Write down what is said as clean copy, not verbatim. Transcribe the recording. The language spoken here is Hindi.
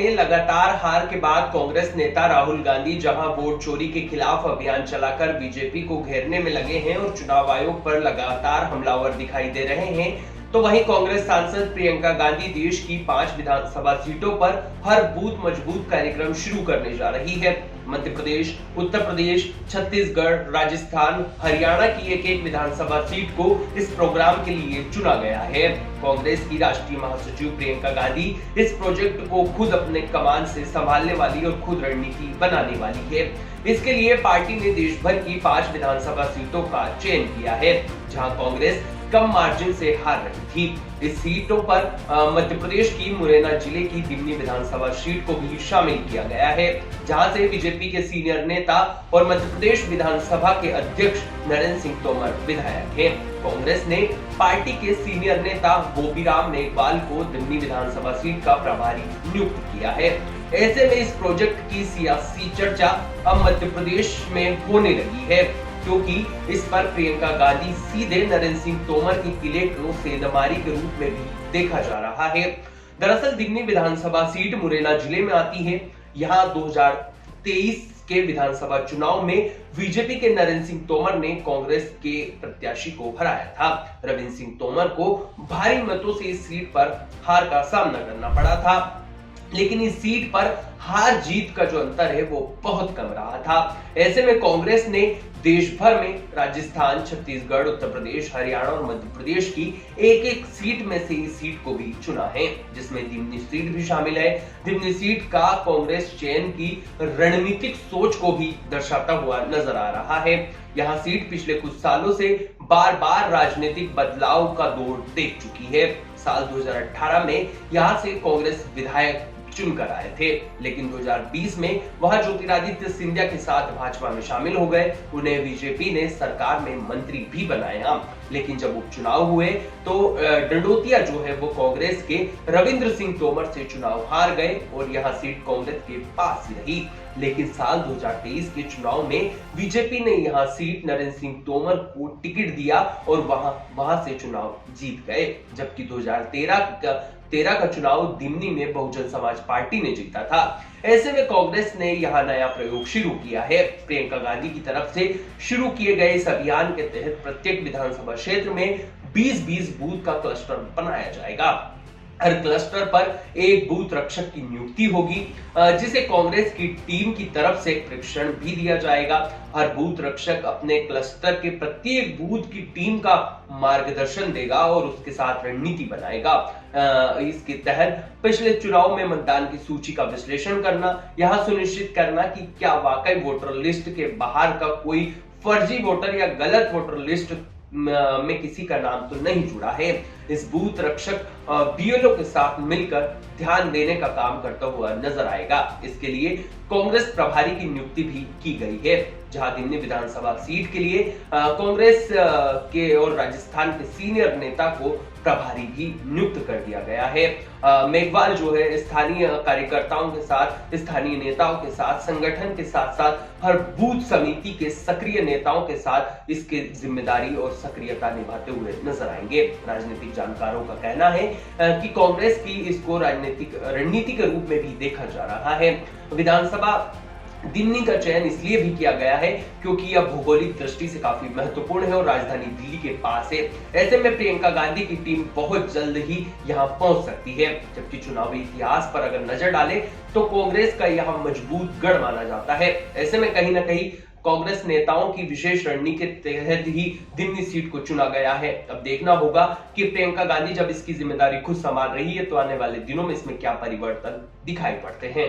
में लगातार हार के बाद कांग्रेस नेता राहुल गांधी जहां वोट चोरी के खिलाफ अभियान चलाकर बीजेपी को घेरने में लगे हैं और चुनाव आयोग पर लगातार हमलावर दिखाई दे रहे हैं, तो वहीं कांग्रेस सांसद प्रियंका गांधी देश की 5 विधानसभा सीटों पर हर बूथ मजबूत कार्यक्रम शुरू करने जा रही है। मध्य प्रदेश, उत्तर प्रदेश, छत्तीसगढ़, राजस्थान, हरियाणा की एक विधानसभा सीट को इस प्रोग्राम के लिए चुना गया है। कांग्रेस की राष्ट्रीय महासचिव प्रियंका गांधी इस प्रोजेक्ट को खुद अपने कमान से संभालने वाली और खुद रणनीति बनाने वाली है। इसके लिए पार्टी ने देश भर की 5 विधानसभा सीटों का चयन किया है, जहां कांग्रेस कम मार्जिन से हार रही थी। इस सीटों पर मध्य प्रदेश की मुरैना जिले की दिमनी विधानसभा सीट को भी शामिल किया गया है, जहां से बीजेपी के सीनियर नेता और मध्य प्रदेश विधानसभा के अध्यक्ष नरेंद्र सिंह तोमर विधायक हैं। कांग्रेस ने पार्टी के सीनियर नेता गोपीराम मेघवाल को दिमनी विधानसभा सीट का प्रभारी नियुक्त किया है। ऐसे में इस प्रोजेक्ट की सियासी चर्चा अब मध्य प्रदेश में होने लगी है, क्योंकि इस पर प्रियंका गांधी सीधे नरेंद्र सिंह तोमर की किले को सेंधमारी के रूप में भी देखा जा रहा है। दरअसल दिमनी विधानसभा सीट मुरैना जिले में आती है। यहाँ 2023 के विधानसभा चुनाव में बीजेपी के नरेंद्र सिंह तोमर ने कांग्रेस के प्रत्याशी को हराया था। रविंद्र सिंह तोमर को भारी मतों से इस सीट पर हार का सामना करना पड़ा था, लेकिन इस सीट पर हार जीत का जो अंतर है वो बहुत कम रहा था। ऐसे में कांग्रेस ने देश भर में राजस्थान, छत्तीसगढ़, उत्तर प्रदेश, हरियाणा और मध्य प्रदेश की एक सीट में से इस सीट को भी चुना है, जिसमें दिमनी सीट भी शामिल है। दिमनी सीट का कांग्रेस चयन की रणनीतिक सोच को भी दर्शाता हुआ नजर आ रहा है। यहां सीट पिछले कुछ सालों से बार-बार राजनीतिक बदलाव का दौर देख चुकी है। साल 2018 में यहां से कांग्रेस विधायक चुनकर आए थे, लेकिन 2020 में वह ज्योतिरादित्य सिंधिया के साथ भाजपा में शामिल हो गए। उन्हें बीजेपी ने सरकार में मंत्री भी बनाया, लेकिन जब उपचुनाव हुए तो डंडोतिया जो है वो कांग्रेस के रविंद्र सिंह तोमर से चुनाव हार गए और यह सीट कांग्रेस के पास ही रही। लेकिन साल 2023 के चुनाव में बीजेपी ने यहां सीट नरेंद्र सिंह तोमर को टिकट दिया और वहां से चुनाव जीत गए, जबकि 2013 का चुनाव दिमनी में बहुजन समाज पार्टी ने जीता था। ऐसे में कांग्रेस ने यहां नया प्रयोग शुरू किया है। प्रियंका गांधी की तरफ से शुरू किए गए इस अभियान के तहत प्रत्येक विधानसभा क्षेत्र में 20-20 बूथ का क्लस्टर बनाया जाएगा। हर क्लस्टर पर एक बूथ रक्षक की नियुक्ति होगी, जिसे कांग्रेस की टीम की तरफ से प्रशिक्षण भी दिया जाएगा। हर बूथ रक्षक अपने क्लस्टर के प्रत्येक बूथ की टीम का मार्गदर्शन देगा और उसके साथ रणनीति बनाएगा। इसके तहत पिछले चुनाव में मतदान की सूची का विश्लेषण करना, यह सुनिश्चित करना कि क्या वाकई वोटर लिस्ट के बाहर का कोई फर्जी वोटर या गलत वोटर लिस्ट में किसी का नाम तो नहीं जुड़ा है। इस बूथ रक्षक बीएलओ के साथ मिलकर ध्यान देने का काम करता हुआ नजर आएगा। इसके लिए कांग्रेस प्रभारी की नियुक्ति भी की गई है, जहां दिमनी विधानसभा सीट के लिए कांग्रेस के और राजस्थान के सीनियर नेता को प्रभारी भी नियुक्त कर दिया गया है। मेघवाल जो है स्थानीय कार्यकर्ताओं के साथ, स्थानीय नेताओं के साथ, संगठन के साथ साथ हर बूथ समिति के सक्रिय नेताओं के साथ इसके जिम्मेदारी और सक्रियता निभाते हुए नजर आएंगे। राजनीतिक जानकारों का कहना है कि कांग्रेस की इसको राजनीतिक रणनीति के रूप में भी देखा जा रहा है। विधानसभा दिमनी का चयन इसलिए भी किया गया है क्योंकि यह भौगोलिक दृष्टि से काफी महत्वपूर्ण है और राजधानी दिल्ली के पास है। ऐसे में प्रियंका गांधी की टीम बहुत जल्द ही यहां पहुंच सकती है, जबकि चुनावी इतिहास पर अगर नजर डालें तो कांग्रेस का यह मजबूत गढ़ माना जाता है। ऐसे में कहीं ना कहीं कांग्रेस नेताओं की विशेष रणनीति के तहत ही दिमनी सीट को चुना गया है। अब देखना होगा कि प्रियंका गांधी जब इसकी जिम्मेदारी खुद संभाल रही है तो आने वाले दिनों में इसमें क्या परिवर्तन दिखाई पड़ते हैं।